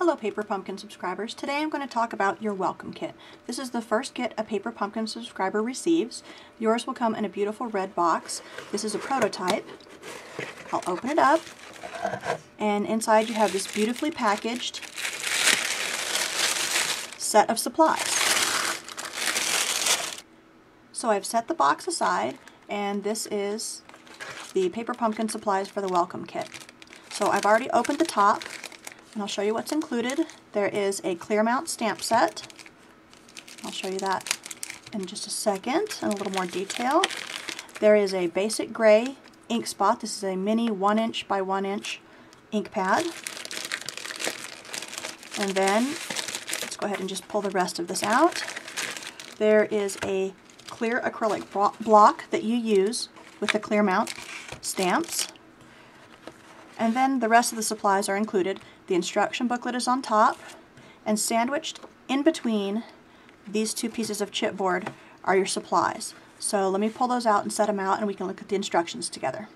Hello Paper Pumpkin subscribers. Today I'm going to talk about your welcome kit. This is the first kit a Paper Pumpkin subscriber receives. Yours will come in a beautiful red box. This is a prototype. I'll open it up, and inside you have this beautifully packaged set of supplies. So I've set the box aside, and this is the Paper Pumpkin supplies for the welcome kit. So I've already opened the top, and I'll show you what's included. There is a clear mount stamp set. I'll show you that in just a second in a little more detail. There is a basic gray ink spot. This is a mini 1" by 1" ink pad. And then, let's go ahead and just pull the rest of this out. There is a clear acrylic block that you use with the clear mount stamps. And then the rest of the supplies are included. The instruction booklet is on top, and sandwiched in between these two pieces of chipboard are your supplies. So let me pull those out and set them out, and we can look at the instructions together.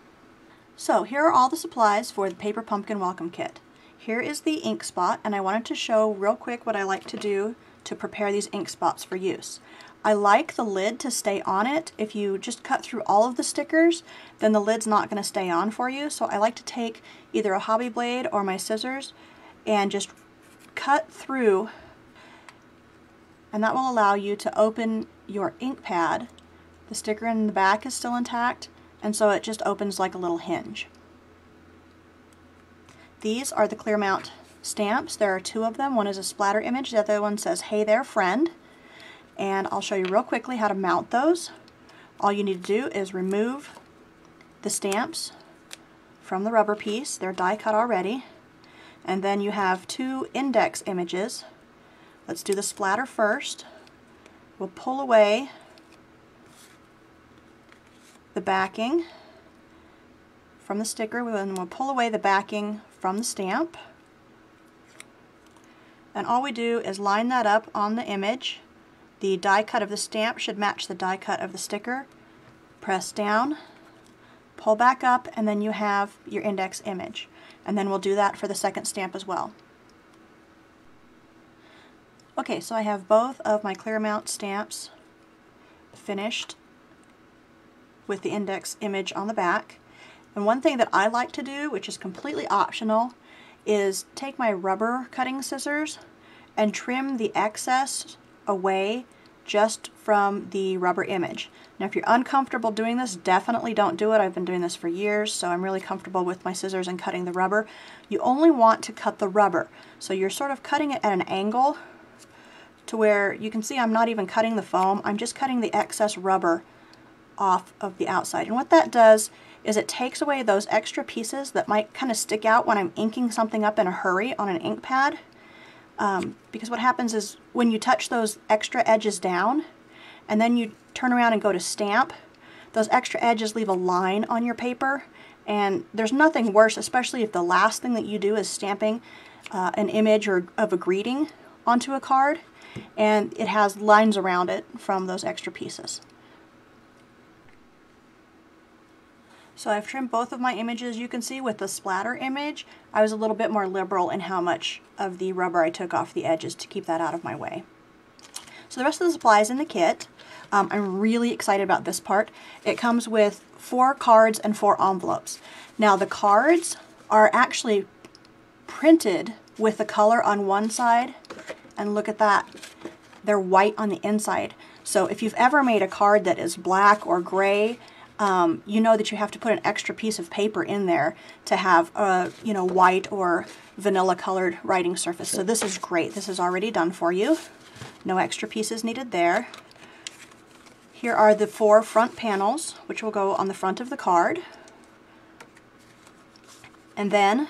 So here are all the supplies for the Paper Pumpkin Welcome Kit. Here is the ink spot, and I wanted to show real quick what I like to do to prepare these ink spots for use. I like the lid to stay on it. If you just cut through all of the stickers, then the lid's not going to stay on for you. So I like to take either a hobby blade or my scissors and just cut through, and that will allow you to open your ink pad. The sticker in the back is still intact, and so it just opens like a little hinge. These are the clear mount stamps. There are two of them. One is a splatter image, the other one says, "Hey there, friend." And I'll show you real quickly how to mount those. All you need to do is remove the stamps from the rubber piece. They're die cut already. And then you have two index images. Let's do the splatter first. We'll pull away the backing from the sticker, and we'll pull away the backing from the stamp. And all we do is line that up on the image. The die cut of the stamp should match the die cut of the sticker. Press down, pull back up, and then you have your index image. And then we'll do that for the second stamp as well. Okay, so I have both of my clear mount stamps finished with the index image on the back. And one thing that I like to do, which is completely optional, is take my rubber cutting scissors and trim the excess away just from the rubber image. Now if you're uncomfortable doing this, definitely don't do it. I've been doing this for years, so I'm really comfortable with my scissors and cutting the rubber. You only want to cut the rubber, so you're sort of cutting it at an angle to where you can see I'm not even cutting the foam, I'm just cutting the excess rubber off of the outside. And what that does is it takes away those extra pieces that might kind of stick out when I'm inking something up in a hurry on an ink pad. Because what happens is when you touch those extra edges down and then you turn around and go to stamp, those extra edges leave a line on your paper, and there's nothing worse, especially if the last thing that you do is stamping an image or of a greeting onto a card and it has lines around it from those extra pieces. So I've trimmed both of my images. You can see with the splatter image, I was a little bit more liberal in how much of the rubber I took off the edges to keep that out of my way. So the rest of the supplies in the kit, I'm really excited about this part. It comes with 4 cards and 4 envelopes. Now the cards are actually printed with the color on one side, and look at that. They're white on the inside. So if you've ever made a card that is black or gray, you know that you have to put an extra piece of paper in there to have a white or vanilla colored writing surface. So this is great. This is already done for you. No extra pieces needed there. Here are the 4 front panels, which will go on the front of the card. And then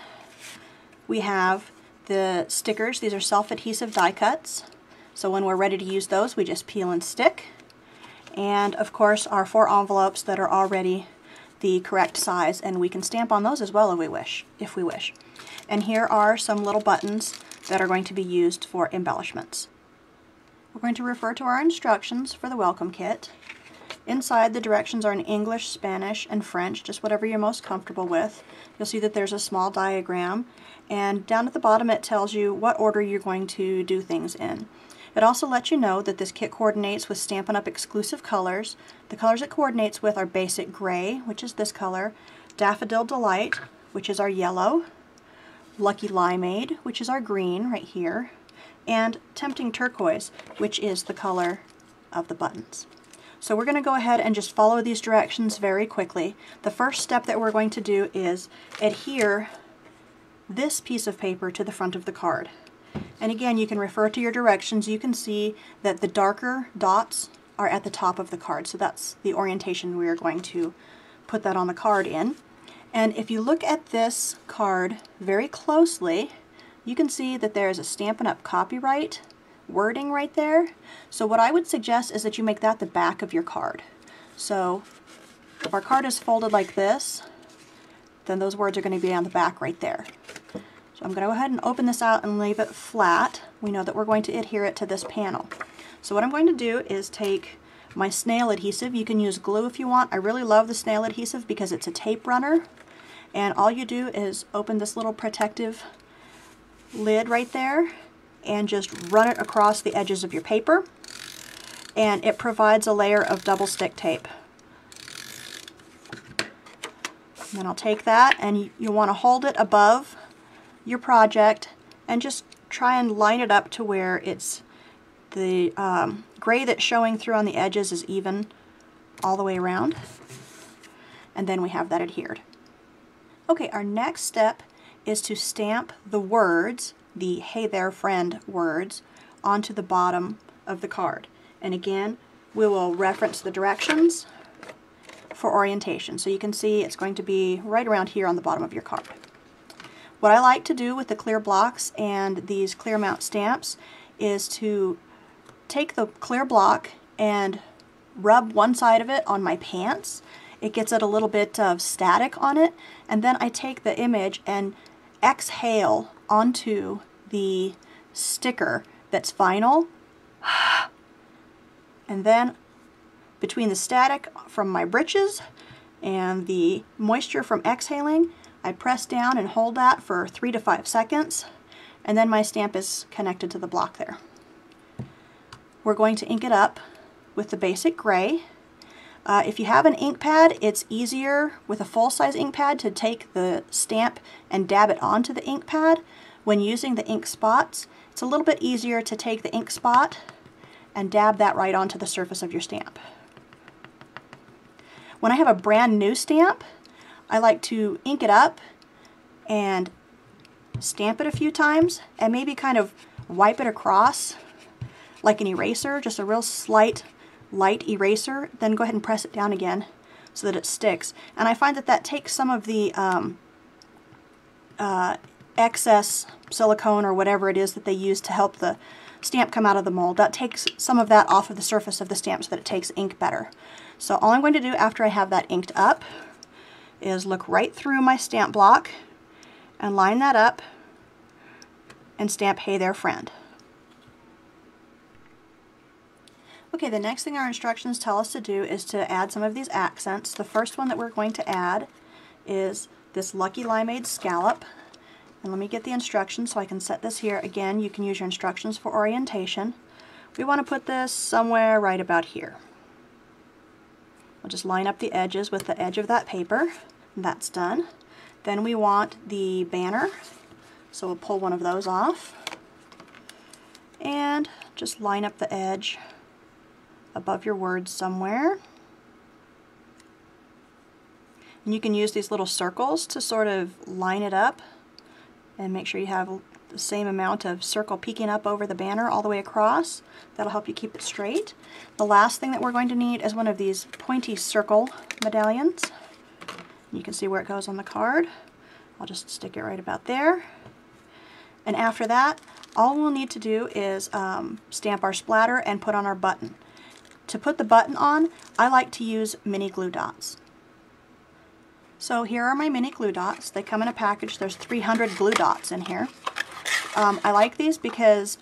we have the stickers. These are self-adhesive die cuts. So when we're ready to use those, we just peel and stick. And of course our 4 envelopes that are already the correct size, and we can stamp on those as well if we wish. And here are some little buttons that are going to be used for embellishments. We're going to refer to our instructions for the welcome kit. Inside, the directions are in English, Spanish, and French, just whatever you're most comfortable with. You'll see that there's a small diagram, and down at the bottom it tells you what order you're going to do things in. It also lets you know that this kit coordinates with Stampin' Up! Exclusive colors. The colors it coordinates with are Basic Gray, which is this color, Daffodil Delight, which is our yellow, Lucky Limeade, which is our green right here, and Tempting Turquoise, which is the color of the buttons. So we're going to go ahead and just follow these directions very quickly. The first step that we're going to do is adhere this piece of paper to the front of the card. And again, you can refer to your directions. You can see that the darker dots are at the top of the card. So that's the orientation we are going to put that on the card in. And if you look at this card very closely, you can see that there is a Stampin' Up! Copyright wording right there. So what I would suggest is that you make that the back of your card. So if our card is folded like this, then those words are going to be on the back right there. So I'm going to go ahead and open this out and leave it flat. We know that we're going to adhere it to this panel. So what I'm going to do is take my snail adhesive. You can use glue if you want. I really love the snail adhesive because it's a tape runner. And all you do is open this little protective lid right there and just run it across the edges of your paper. And it provides a layer of double stick tape. And then I'll take that, and you'll want to hold it above your project and just try and line it up to where it's the gray that's showing through on the edges is even all the way around. And then we have that adhered. Okay, our next step is to stamp the words, the "Hey There Friend" words, onto the bottom of the card. And again, we will reference the directions for orientation. So you can see it's going to be right around here on the bottom of your card. What I like to do with the clear blocks and these clear mount stamps is to take the clear block and rub one side of it on my pants. It gets it a little bit of static on it, and then I take the image and exhale onto the sticker that's vinyl, and then between the static from my britches and the moisture from exhaling, I press down and hold that for 3 to 5 seconds, and then my stamp is connected to the block there. We're going to ink it up with the Basic Gray. If you have an ink pad, it's easier with a full-size ink pad to take the stamp and dab it onto the ink pad. When using the ink spots, it's a little bit easier to take the ink spot and dab that right onto the surface of your stamp. When I have a brand new stamp, I like to ink it up and stamp it a few times and maybe kind of wipe it across like an eraser, just a real slight light eraser, then go ahead and press it down again so that it sticks. And I find that that takes some of the excess silicone or whatever it is that they use to help the stamp come out of the mold. That takes some of that off of the surface of the stamp so that it takes ink better. So all I'm going to do after I have that inked up is look right through my stamp block and line that up and stamp "Hey There Friend." Okay, the next thing our instructions tell us to do is to add some of these accents. The first one that we're going to add is this Lucky Limeade scallop. And let me get the instructions so I can set this here. Again, you can use your instructions for orientation. We want to put this somewhere right about here. We'll just line up the edges with the edge of that paper. That's done. Then we want the banner. So we'll pull one of those off. And just line up the edge above your words somewhere. And you can use these little circles to sort of line it up and make sure you have the same amount of circle peeking up over the banner all the way across. That'll help you keep it straight. The last thing that we're going to need is one of these pointy circle medallions. You can see where it goes on the card. I'll just stick it right about there. And after that, all we'll need to do is stamp our splatter and put on our button. To put the button on, I like to use mini glue dots. So here are my mini glue dots. They come in a package. There's 300 glue dots in here. I like these because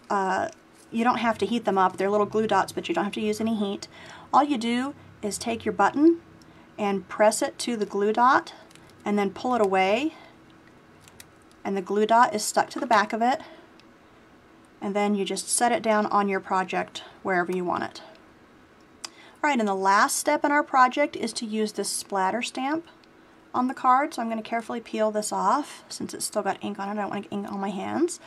you don't have to heat them up. They're little glue dots, but you don't have to use any heat. All you do is take your button and press it to the glue dot and then pull it away, and the glue dot is stuck to the back of it, and then you just set it down on your project wherever you want it. Alright, and the last step in our project is to use this splatter stamp on the card, so I'm going to carefully peel this off since it's still got ink on it. I don't want to get ink on my hands.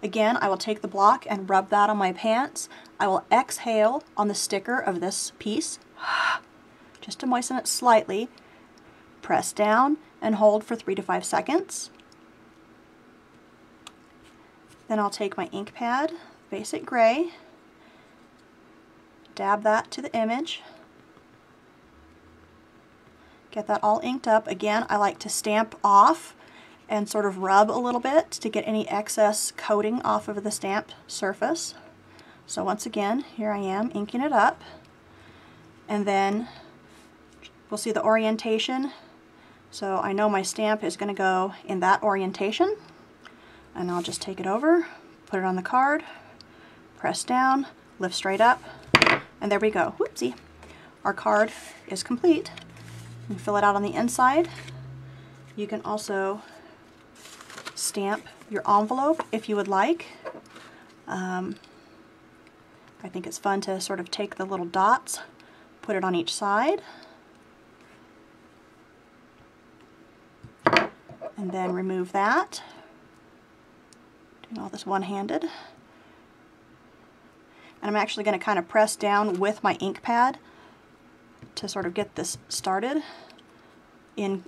Again, I will take the block and rub that on my pants. I will exhale on the sticker of this piece just to moisten it slightly. Press down and hold for 3 to 5 seconds. Then I'll take my ink pad, basic gray, dab that to the image, get that all inked up. Again, I like to stamp off and sort of rub a little bit to get any excess coating off of the stamped surface. So once again, here I am inking it up, and then we'll see the orientation. So I know my stamp is going to go in that orientation, and I'll just take it over, put it on the card, press down, lift straight up, and there we go. Whoopsie. Our card is complete. You can fill it out on the inside. You can also stamp your envelope if you would like. I think it's fun to sort of take the little dots, put it on each side, and then remove that. Doing all this one-handed. And I'm actually going to kind of press down with my ink pad to sort of get this started in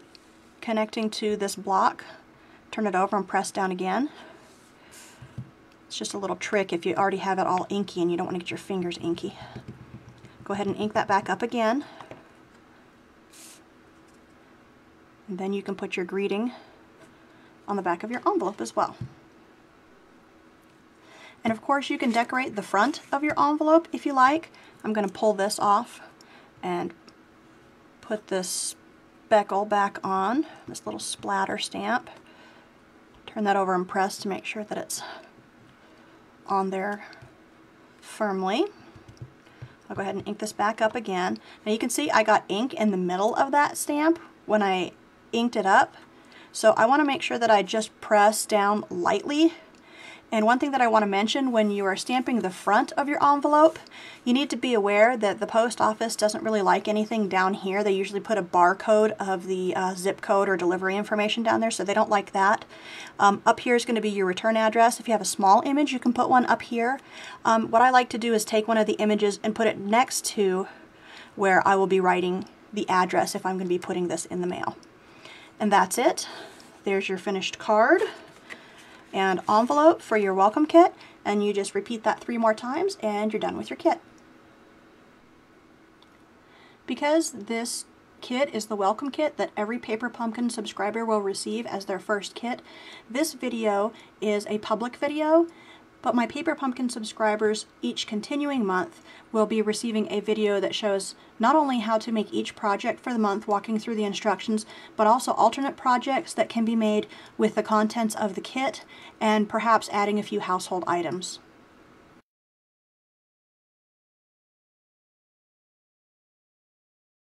connecting to this block. Turn it over and press down again. It's just a little trick if you already have it all inky and you don't want to get your fingers inky. Go ahead and ink that back up again. And then you can put your greeting on the back of your envelope as well. And of course you can decorate the front of your envelope if you like. I'm going to pull this off and put this speckle back on, this little splatter stamp. Turn that over and press to make sure that it's on there firmly. I'll go ahead and ink this back up again. Now you can see I got ink in the middle of that stamp when I inked it up. So I want to make sure that I just press down lightly. And one thing that I want to mention, when you are stamping the front of your envelope, you need to be aware that the post office doesn't really like anything down here. They usually put a barcode of the zip code or delivery information down there, so they don't like that. Up here is going to be your return address. If you have a small image, you can put one up here. What I like to do is take one of the images and put it next to where I will be writing the address if I'm going to be putting this in the mail. And that's it. There's your finished card and envelope for your welcome kit, and you just repeat that 3 more times and you're done with your kit. Because this kit is the welcome kit that every Paper Pumpkin subscriber will receive as their first kit, this video is a public video, but my Paper Pumpkin subscribers each continuing month will be receiving a video that shows not only how to make each project for the month, walking through the instructions, but also alternate projects that can be made with the contents of the kit and perhaps adding a few household items.